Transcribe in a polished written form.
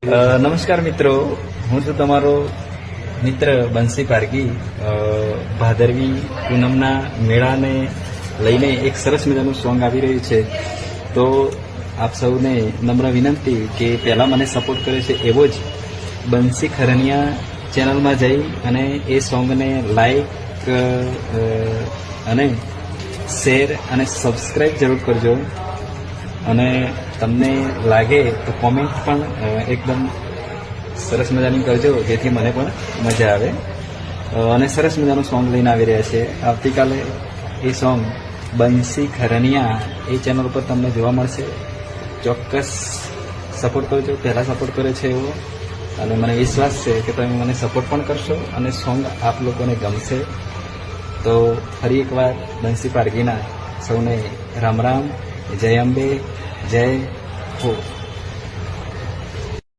નમસ્કાર મિત્રો, હું છું તમારો મિત્ર બંસી પારગી. ભાદરવી પૂનમના મેળાને લઈને એક સરસ મજાનું સોંગ આવી રહ્યું છે. તો આપ સૌને નમ્ર વિનંતી કે પહેલાં મને સપોર્ટ કરે છે એવો જ બંસી ખરણિયા ચેનલમાં જઈ અને એ સોંગને લાઈક અને શેર અને સબસ્ક્રાઈબ જરૂર કરજો. અને તમને લાગે તો કોમેન્ટ પણ એકદમ સરસ મજાની કરજો, જેથી મને પણ મજા આવે. અને સરસ મજાનું સોંગ લઈને આવી રહ્યા છે. આવતીકાલે એ સોંગ બંસી ખરણિયા એ ચેનલ પર તમને જોવા મળશે. ચોક્કસ સપોર્ટ કરજો, પહેલાં સપોર્ટ કરે છે એવો, અને મને વિશ્વાસ છે કે તમે મને સપોર્ટ પણ કરશો અને સોંગ આપ લોકોને ગમશે. તો ફરી એકવાર બંસી પારગીના સૌને રામ રામ, જય અંબે, જય હો.